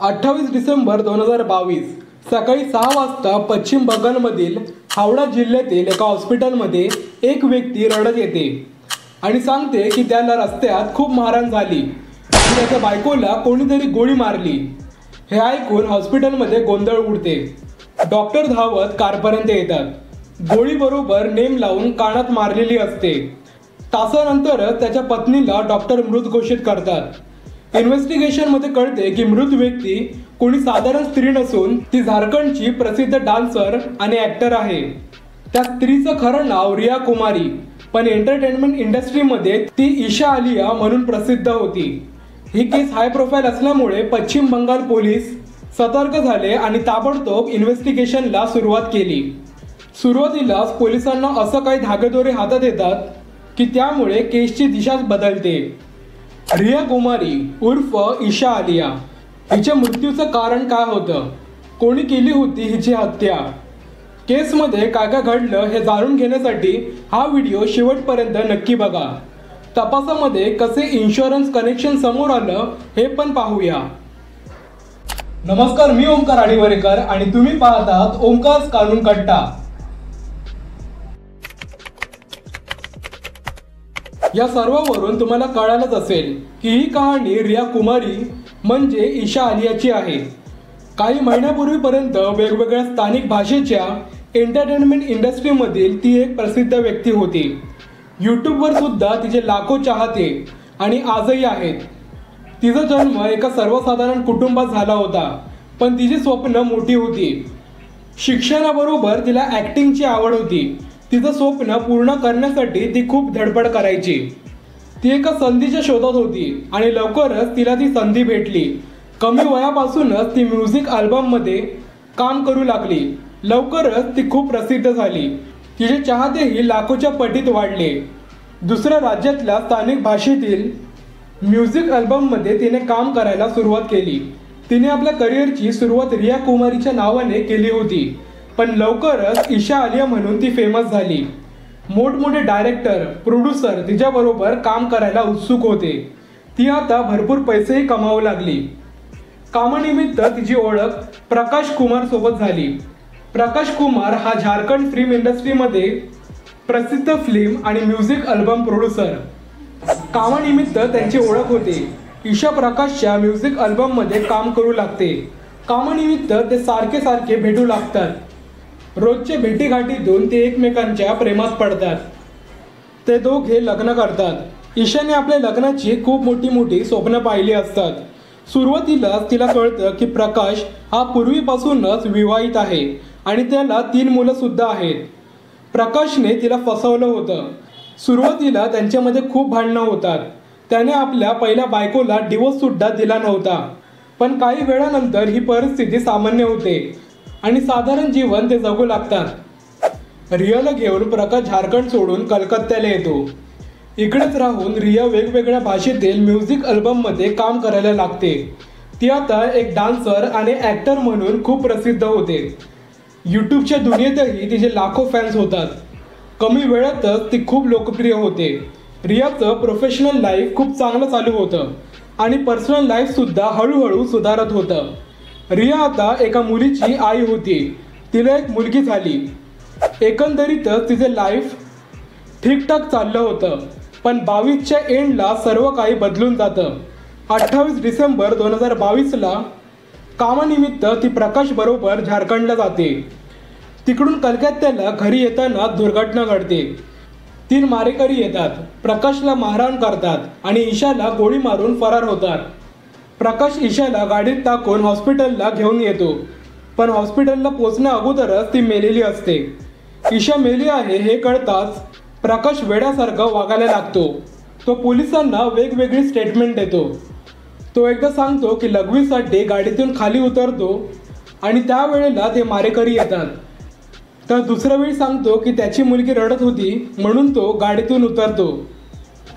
28 डिसेंबर 2022 सकाळी 6 वाजता पश्चिम बंगालमधील हावडा जिल्ह्यातील एका हॉस्पिटलमध्ये एक व्यक्ती रडत येते आणि सांगते की त्याला रस्त्यात खूप मारहाण झाली आणि त्याच्या बायकोला कोणीतरी गोळी मारली। हे ऐकून हॉस्पिटलमध्ये गोंधळ उडते। डॉक्टर धावत कारपर्यंत येतात। गोळी बरोबर नेम लावून कानात मारलेली असते। तासानंतरच त्याच्या पत्नीला डॉक्टर मृत घोषित करतात। इन्व्हेस्टिगेशन मध्ये कळते की मृत व्यक्ती कोणी साधारण स्त्री नसून ती झारखंडची प्रसिद्ध डान्सर आणि ऍक्टर आहे। त्या स्त्रीचं खरं नाव रिया कुमारी, पण एंटरटेनमेंट इंडस्ट्रीमध्ये ती ईशा आलिया म्हणून प्रसिद्ध होती। ही केस हाय प्रोफाईल असल्यामुळे पश्चिम बंगाल पोलीस सतर्क झाले आणि ताबडतोब इन्व्हेस्टिगेशनला सुरुवात केली। सुरुवातीलाच पोलिसांना असं काही धागेदोरे हातात येतात की त्यामुळे केसची दिशाच बदलते। रिया कुमारी उर्फ ईशा आलिया, हिच्या मृत्यूचं कारण काय होतं, कोणी केली होती हिची हत्या, केसमध्ये काय काय घडलं हे जाणून घेण्यासाठी हा व्हिडिओ शेवटपर्यंत नक्की बघा। तपासामध्ये कसे इन्शुरन्स कनेक्शन समोर आलं हे पण पाहूया। नमस्कार, मी ओमकार आडिवरेकर आणि तुम्ही पाहतात ओमकार's कानून कट्टा। या सर्वावरून तुम्हाला कळालंच असेल की ही कहाणी रिया कुमारी म्हणजे ईशा आलियाची आहे। काही महिन्यापूर्वीपर्यंत वेगवेगळ्या स्थानिक भाषेच्या एंटरटेनमेंट इंडस्ट्रीमधील ती एक प्रसिद्ध व्यक्ती होती। यूट्यूबवर सुद्धा तिचे लाखो चाहते आणि आजही आहेत। तिचा जन्म एका सर्वसाधारण कुटुंबात झाला होता, पण तिची स्वप्न मोठी होती। शिक्षणाबरोबर तिला ॲक्टिंगची आवड होती। तिचं स्वप्न पूर्ण करण्यासाठी ती खूप धडपड करायची। ती एका संधीच्या शोधात होती आणि लवकरच तिला ती संधी भेटली। कमी वयापासूनच ती म्युझिक अल्बममध्ये काम करू लागली। लवकरच ती खूप प्रसिद्ध झाली। तिचे चाहतेही लाखोच्या पटीत वाढले। दुसऱ्या राज्यातल्या स्थानिक भाषेतील म्युझिक अल्बममध्ये तिने काम करायला सुरुवात केली। तिने आपल्या करिअरची सुरुवात रिया कुमारीच्या नावाने केली होती, पण लवकरच ईशा आलिया म्हणून ती फेमस झाली। मोठमोठे डायरेक्टर, प्रोड्युसर तिच्याबरोबर काम करायला उत्सुक होते। ती आता भरपूर पैसेही कमावू लागली। कामानिमित्त तिची ओळख प्रकाश कुमार सोबत झाली। प्रकाश कुमार हा झारखंड फिल्म इंडस्ट्रीमध्ये प्रसिद्ध फिल्म आणि म्युझिक अल्बम प्रोड्युसर। कामानिमित्त त्यांची ओळख होते। ईशा प्रकाशच्या म्युझिक अल्बममध्ये काम करू लागते। कामानिमित्त ते सारखे भेटू लागतात। रोजच्या भेटीगाठीतून ते एकमेकांच्या प्रेमात पडतात। ते दोघे लग्न करतात। ईशाने आपल्या लग्नाची खूप मोठी स्वप्न पाहिली असतात। सुरुवातीलाच तिला कळतं की प्रकाश हा पूर्वीपासूनच विवाहित आहे आणि त्याला 3 मुलं सुद्धा आहेत। प्रकाशने तिला फसवलं होतं। सुरुवातीला त्यांच्यामध्ये खूप भांडणं होतात। त्याने आपल्या पहिल्या बायकोला डिवोर्स सुद्धा दिला नव्हता, पण काही वेळानंतर ही परिस्थिती सामान्य होते आणि साधारण जीवन ते जगू लागतात। रियाला घेऊन प्रकाश झारखंड सोडून कलकत्त्याला येतो। इकडेच राहून रिया वेगवेगळ्या भाषेतील म्युझिक अल्बममध्ये काम करायला लागते। ती आता एक डान्सर आणि ॲक्टर म्हणून खूप प्रसिद्ध होते। यूट्यूबच्या दुनियेतही तिचे लाखो फॅन्स होतात। कमी वेळातच ती खूप लोकप्रिय होते। रियाचं प्रोफेशनल लाईफ खूप चांगलं चालू होतं आणि पर्सनल लाईफसुद्धा हळूहळू सुधारत होतं। रिया आता एका मुलीची आई होती। तिला एक मुलगी झाली। एकंदरीतच तिचे लाईफ ठीकठाक चाललं होतं, पण 22च्या एंडला सर्व काही बदलून जातं। 28 डिसेंबर 2022ला कामानिमित्त ती प्रकाश बरोबर झारखंडला जाते। तिकडून कलकत्त्याला घरी येताना दुर्घटना घडते। 3 मारेकरी येतात, प्रकाशला मारहाण करतात आणि ईशाला गोळी मारून फरार होतात। प्रकाश ईशाला गाडीत टाकून हॉस्पिटलला घेऊन येतो, पण हॉस्पिटलला पोहोचण्या अगोदरच ती मेलेली असते। ईशा मेली आहे हे कळताच प्रकाश वेड्यासारखं वागायला लागतो। तो पोलिसांना वेगवेगळी स्टेटमेंट देतो। तो एकदा सांगतो की लघवीसाठी गाडीतून खाली उतरतो आणि त्यावेळेला ते मारेकरी येतात, तर दुसऱ्या वेळी सांगतो की त्याची मुलगी रडत होती म्हणून तो गाडीतून उतरतो।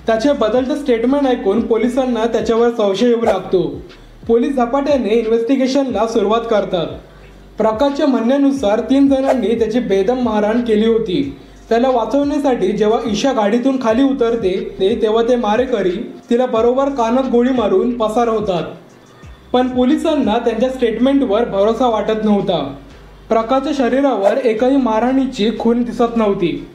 त्याचे बदलते स्टेटमेंट ऐकून पोलिसांना त्याच्यावर संशय येऊ लागतो। पोलीस झपाट्याने इन्व्हेस्टिगेशनला सुरुवात करतात। प्रकाशच्या म्हणण्यानुसार 3 जणांनी त्याची बेदम मारहाण केली होती। त्याला वाचवण्यासाठी जेव्हा ईशा गाडीतून खाली उतरते तेव्हा ते मारेकरी तिला बरोबर कानात गोळी मारून पसार होतात। पण पोलिसांना त्यांच्या स्टेटमेंटवर भरोसा वाटत नव्हता. प्रकाशच्या शरीरावर एकही मारहाणीची खूण दिसत नव्हती.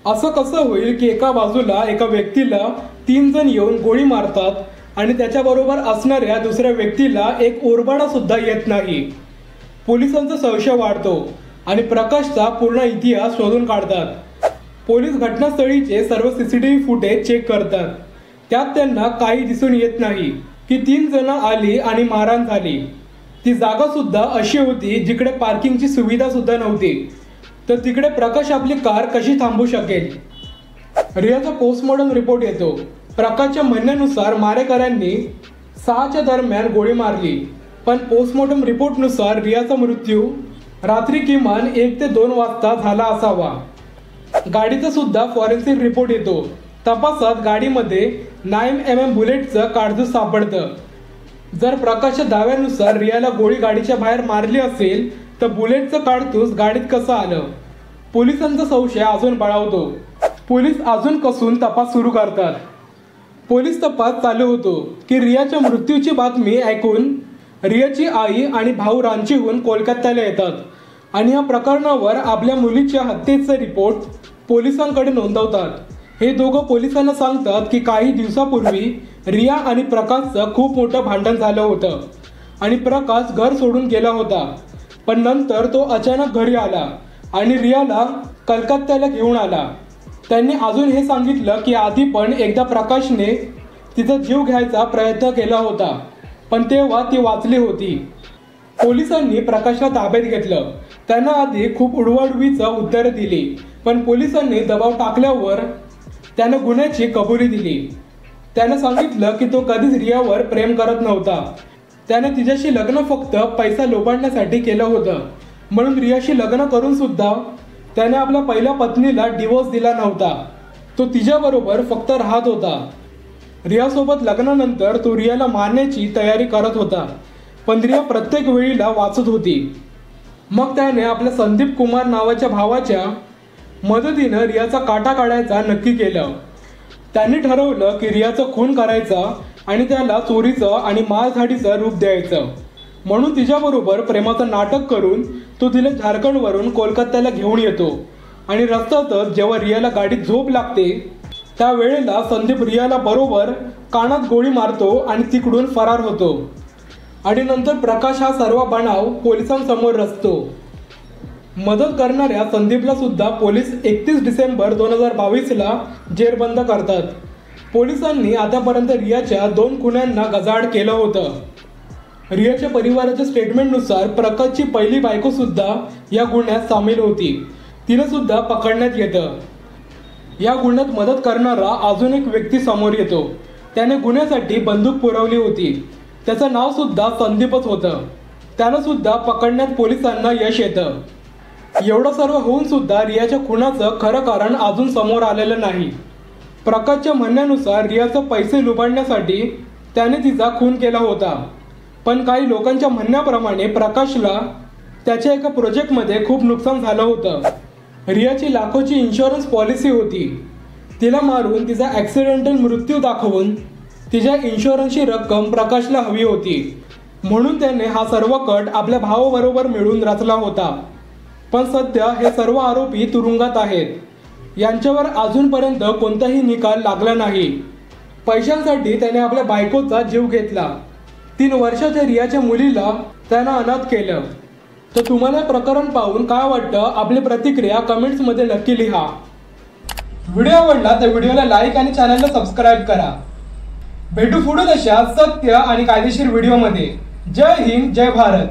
असं कसं होईल की एका बाजूला एका व्यक्तीला 3 जण येऊन गोळी मारतात आणि त्याच्याबरोबर असणाऱ्या दुसऱ्या व्यक्तीला एक ओरबाडा सुद्धा येत नाही. पोलिसांचा संशय वाढतो आणि प्रकाशचा पूर्ण इतिहास शोधून काढतात. पोलीस घटनास्थळीचे सर्व CCTV फुटेज चेक करतात. त्यात त्यांना काही दिसून येत नाही की 3 जण आली आणि मारहाण झाली. ती जागा सुद्धा अशी होती जिकडे पार्किंगची सुविधा सुद्धा नव्हती. तर तिकडे प्रकाश आपली कार कशी थांबवू शकेल? रियाचा पोस्टमॉर्टम रिपोर्ट येतो. प्रकाशच्या म्हणण्यानुसार मारेकऱ्यांनी 6च्या दरम्यान गोळी मारली, पण पोस्टमॉर्टम रिपोर्टनुसार रियाचा मृत्यू रात्री किमान 1 ते 2 वाजता झाला असावा. गाडीचा सुद्धा फॉरेन्सिक रिपोर्ट येतो. तपासात गाडीमध्ये 9mm बुलेटचं काडतूस सापडतं. जर प्रकाशच्या दाव्यानुसार रियाला गोळी गाडीच्या बाहेर मारली असेल तर बुलेटचं काडतूस गाडीत कसं आलं? पोलिसांचा संशय अजून बळावतो. पोलीस अजून कसून तपास सुरू करतात. पोलीस तपास चालू होतो की रियाच्या मृत्यूची बातमी ऐकून रियाची आई आणि भाऊ रांचीहून कोलकात्याला येतात आणि या प्रकरणावर आपल्या मुलीच्या हत्येचा रिपोर्ट पोलिसांकडे नोंदवतात. हे दोघं पोलिसांना सांगतात की काही दिवसापूर्वी रिया आणि प्रकाशचं खूप मोठं भांडण झालं होतं आणि प्रकाश घर सोडून गेला होता. पण नंतर तो अचानक घरी आला आणि रियाला कलकत्त्याला घेऊन आला. त्यांनी अजून हे सांगितलं की आधी पण एकदा प्रकाशने तिचा जीव घ्यायचा प्रयत्न केला होता, पण तेव्हा ती वाचली होती. पोलिसांनी प्रकाशला ताब्यात घेतलं. त्यांना आधी खूप उडवाउडवीचं उत्तरं दिली, पण पोलिसांनी दबाव टाकल्यावर त्यानं गुन्ह्याची कबुली दिली. त्यानं सांगितलं की तो कधीच रियावर प्रेम करत नव्हता. त्याने तिच्याशी लग्न फक्त पैसा लोबाडण्यासाठी केलं होतं. म्हणून रियाशी लग्न करून सुद्धा त्याने आपल्या पहिल्या पत्नीला डिवोर्स दिला नव्हता. तो तिच्याबरोबर फक्त राहत होता. रियासोबत लग्नानंतर तो रियाला मारण्याची तयारी करत होता, पण रिया प्रत्येक वेळीला वाचत होती. मग त्याने आपल्या संदीप कुमार नावाच्या भावाच्या मदतीनं रियाचा काटा काढायचा नक्की केलं. त्यांनी ठरवलं की रियाचा खून करायचा आणि त्याला चोरीचं आणि मारझाडीचं रूप द्यायचं. म्हणून तिच्याबरोबर प्रेमाचं नाटक करून तो तिला झारखंडवरून कोलकात्याला घेऊन येतो आणि रस्त्यातच जेव्हा रियाला गाडीत झोप लागते त्यावेळेला संदीप रियाला बरोबर कानात गोळी मारतो आणि तिकडून फरार होतो. आणि नंतर प्रकाश हा सर्व बनाव पोलिसांसमोर रचतो. मदत करणाऱ्या संदीपला सुद्धा पोलीस 31 डिसेंबर 2022ला जेरबंद करतात. पोलिसांनी आतापर्यंत रियाच्या 2 खुन्यांना गजाआड केलं होतं. रियाच्या परिवाराच्या स्टेटमेंटनुसार प्रकाशची पहिली बायको सुद्धा या गुन्ह्यात सामील होती. तिला सुद्धा पकडण्यात येतं. या गुन्ह्यात मदत करणारा अजून एक व्यक्ती समोर येतो. त्याने गुन्ह्यासाठी बंदूक पुरवली होती. त्याचं नाव सुद्धा संदीपच होतं. त्याला सुद्धा पकडण्यात पोलिसांना यश येतं. एवढं सर्व होऊन सुद्धा रियाच्या खुनाचं खरं कारण अजून समोर आलेलं नाही. प्रकाशच्या म्हणण्यानुसार रियाचं पैसे लुबाडण्यासाठी त्याने तिचा खून केला होता. पण काही लोकांच्या म्हणण्याप्रमाणे प्रकाशला त्याच्या एका प्रोजेक्टमध्ये खूप नुकसान झालं होतं. रियाची लाखोची इन्शुरन्स पॉलिसी होती. तिला मारून तिचा ॲक्सिडेंटल मृत्यू दाखवून तिच्या इन्शुरन्सची रक्कम प्रकाशला हवी होती. म्हणून त्याने हा सर्व कट आपल्या भावाबरोबर मिळून रचला होता. पण सध्या हे सर्व आरोपी तुरुंगात आहेत. यांच्यावर अजूनपर्यंत कोणताही निकाल लागला नाही. पैशांसाठी त्याने आपल्या बायकोचा जीव घेतला. 3 वर्षाच्या रियाच्या मुलीला त्यानं अनाथ केलं. तर तुम्हाला प्रकरण पाहून काय वाटतं आपली प्रतिक्रिया कमेंट्समध्ये नक्की लिहा. व्हिडिओ आवडला तर व्हिडिओला लाईक आणि चॅनलला सबस्क्राईब करा. भेटू पुढे अशा सत्य आणि कायदेशीर व्हिडिओमध्ये. जय हिंद, जय भारत.